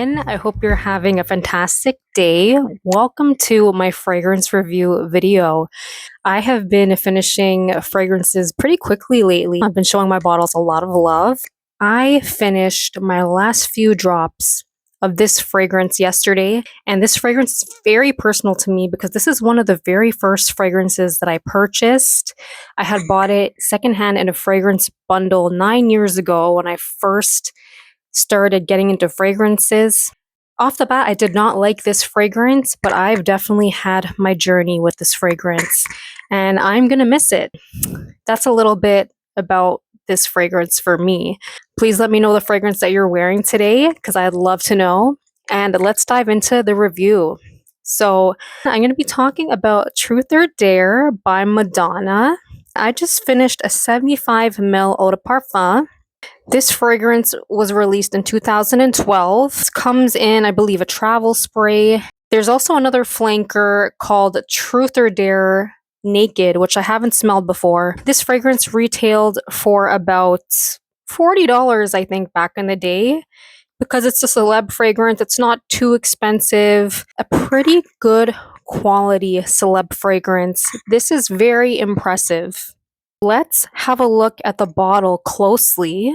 everyone. I hope you're having a fantastic day. Welcome to my fragrance review video. I have been finishing fragrances pretty quickly lately. I've been showing my bottles a lot of love. I finished my last few drops of this fragrance yesterday, and this fragrance is very personal to me because this is one of the very first fragrances that I purchased. I had bought it secondhand in a fragrance bundle 9 years ago when I first started getting into fragrances. Off the bat, I did not like this fragrance, but I've definitely had my journey with this fragrance, and I'm gonna miss it. That's a little bit about this fragrance for me. Please let me know the fragrance that you're wearing today because I'd love to know. And let's dive into the review. So, I'm going to be talking about Truth or Dare by Madonna. I just finished a 75 ml eau de parfum. This fragrance was released in 2012. It comes in, I believe, a travel spray. There's also another flanker called Truth or Dare Naked, which I haven't smelled before. This fragrance retailed for about $40, I think, back in the day. Because it's a celeb fragrance, it's not too expensive. A pretty good quality celeb fragrance. This is very impressive. Let's have a look at the bottle closely.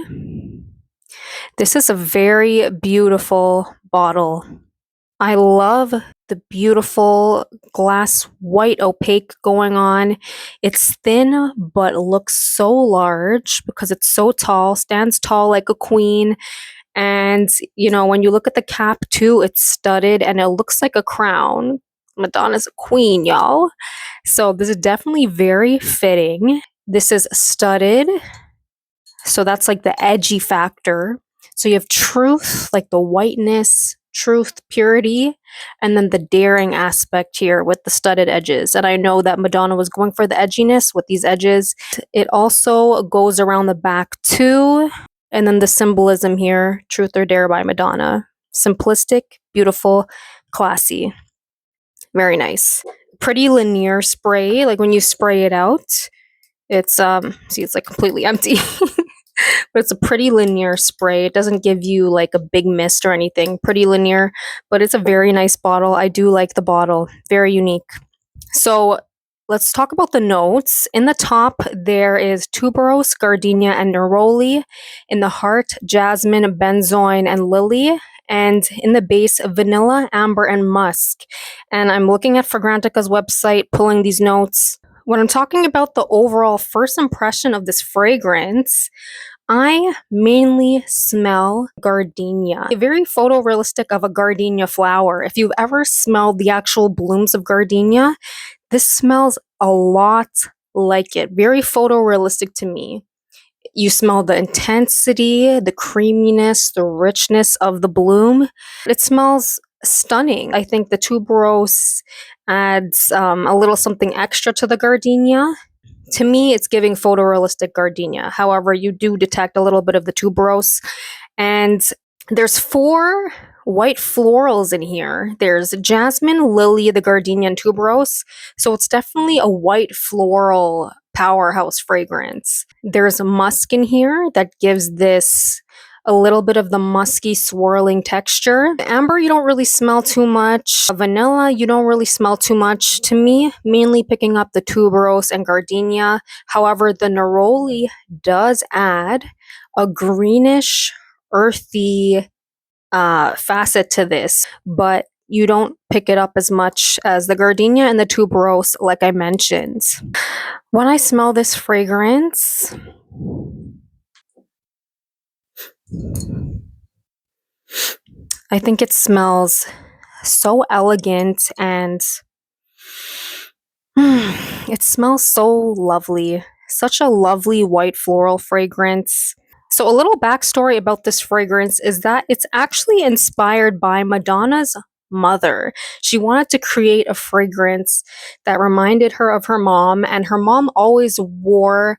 This is a very beautiful bottle. I love the beautiful glass white opaque going on. It's thin but looks so large because it's so tall, stands tall like a queen. And, when you look at the cap too, it's studded and it looks like a crown. Madonna's a queen, y'all. So this is definitely very fitting. This is studded. So that's like the edgy factor. So you have truth, like the whiteness, truth, purity, and then the daring aspect here with the studded edges. And I know that Madonna was going for the edginess with these edges. It also goes around the back too. And then the symbolism here, Truth or Dare by Madonna. Simplistic, beautiful, classy. Very nice. Pretty linear spray. Like when you spray it out, it's see, it's like completely empty. But it's a pretty linear spray. It doesn't give you like a big mist or anything. Pretty linear, but it's a very nice bottle. I do like the bottle. Very unique. So let's talk about the notes. In the top, there is tuberose, gardenia, and neroli. In the heart, jasmine, benzoin, and lily. And in the base, vanilla, amber, and musk. And I'm looking at Fragrantica's website, pulling these notes. When I'm talking about the overall first impression of this fragrance, I mainly smell gardenia. Very photorealistic of a gardenia flower. If you've ever smelled the actual blooms of gardenia, this smells a lot like it. Very photorealistic to me. You smell the intensity, the creaminess, the richness of the bloom. It smells stunning. I think the tuberose adds a little something extra to the gardenia. To me, it's giving photorealistic gardenia. However, you do detect a little bit of the tuberose. And there's 4 white florals in here. There's jasmine, lily, the gardenia, and tuberose. So it's definitely a white floral powerhouse fragrance. There's musk in here that gives this a little bit of the musky swirling texture. Amber, you don't really smell too much. Vanilla, you don't really smell too much. To me, mainly picking up the tuberose and gardenia. However, the neroli does add a greenish, earthy facet to this, but you don't pick it up as much as the gardenia and the tuberose, like I mentioned. When I smell this fragrance, I think it smells so elegant and it smells so lovely. Such a lovely white floral fragrance. So a little backstory about this fragrance is that it's actually inspired by Madonna's mother. She wanted to create a fragrance that reminded her of her mom, and her mom always wore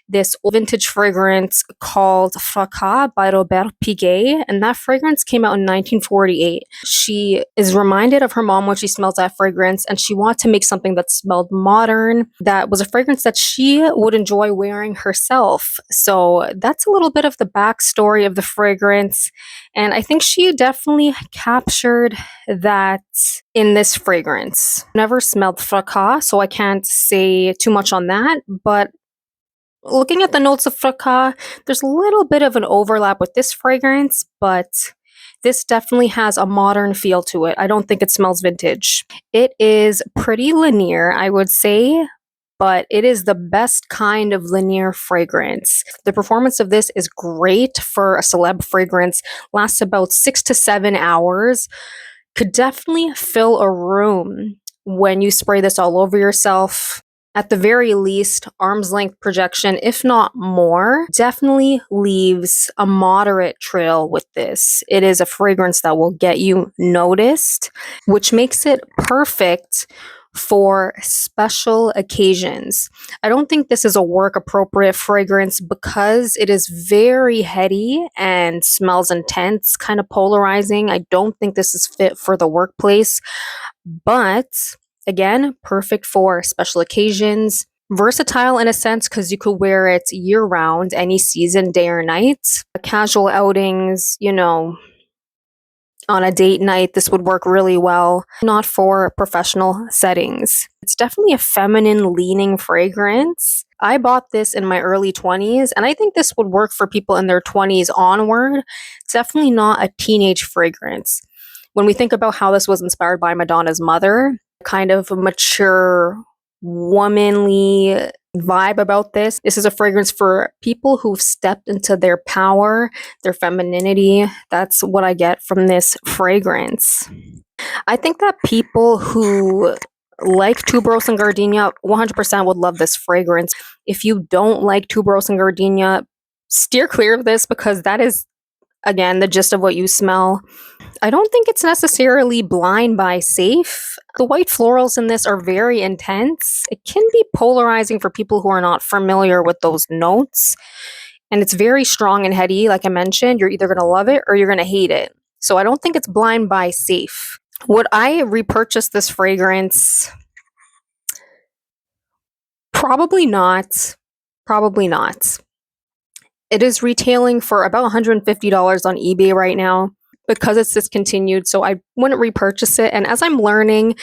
this vintage fragrance called Fracas by Robert Piguet, and that fragrance came out in 1948. She is reminded of her mom when she smells that fragrance, and she wanted to make something that smelled modern, that was a fragrance that she would enjoy wearing herself. So that's a little bit of the backstory of the fragrance, and I think she definitely captured that in this fragrance. Never smelled Fracas, so I can't say too much on that, but looking at the notes of Fracas, there's a little bit of an overlap with this fragrance, but this definitely has a modern feel to it. I don't think it smells vintage. It is pretty linear, I would say, but it is the best kind of linear fragrance. The performance of this is great for a celeb fragrance, lasts about 6 to 7 hours, could definitely fill a room when you spray this all over yourself. At the very least, arm's length projection, if not more, definitely leaves a moderate trail with this. It is a fragrance that will get you noticed, which makes it perfect for special occasions. I don't think this is a work appropriate fragrance because it is very heady and smells intense, kind of polarizing. I don't think this is fit for the workplace, but again, perfect for special occasions. Versatile in a sense because you could wear it year round, any season, day or night. Casual outings, on a date night, this would work really well. Not for professional settings. It's definitely a feminine leaning fragrance. I bought this in my early 20s, and I think this would work for people in their 20s onward. It's definitely not a teenage fragrance. When we think about how this was inspired by Madonna's mother, kind of a mature, womanly vibe about this. This is a fragrance for people who've stepped into their power, their femininity. That's what I get from this fragrance. I think that people who like tuberose and gardenia 100% would love this fragrance. If you don't like tuberose and gardenia, steer clear of this because that is, again, the gist of what you smell. I don't think it's necessarily blind buy safe. The white florals in this are very intense. It can be polarizing for people who are not familiar with those notes. And it's very strong and heady. Like I mentioned, you're either going to love it or you're going to hate it. So I don't think it's blind buy safe. Would I repurchase this fragrance? Probably not. Probably not. It is retailing for about $150 on eBay right now because it's discontinued, so I wouldn't repurchase it. And as I'm learning,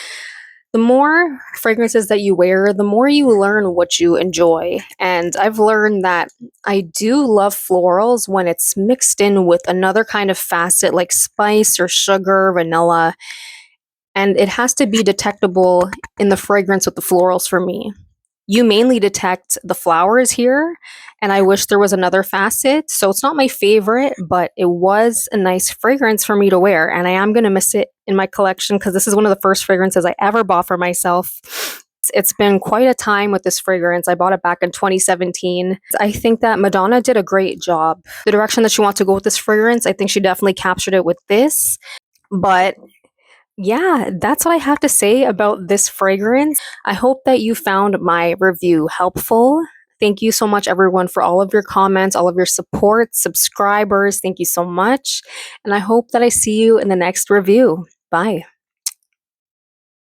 the more fragrances that you wear, the more you learn what you enjoy. And I've learned that I do love florals when it's mixed in with another kind of facet like spice or sugar, vanilla. And it has to be detectable in the fragrance with the florals for me. You mainly detect the flowers here, and I wish there was another facet. So it's not my favorite, but it was a nice fragrance for me to wear, and I am going to miss it in my collection because this is one of the first fragrances I ever bought for myself. It's been quite a time with this fragrance. I bought it back in 2017. I think that Madonna did a great job. The direction that she wants to go with this fragrance, I think she definitely captured it with this. But yeah, that's what I have to say about this fragrance. I hope that you found my review helpful. Thank you so much, everyone, for all of your comments, all of your support, subscribers. Thank you so much. And I hope that I see you in the next review. Bye.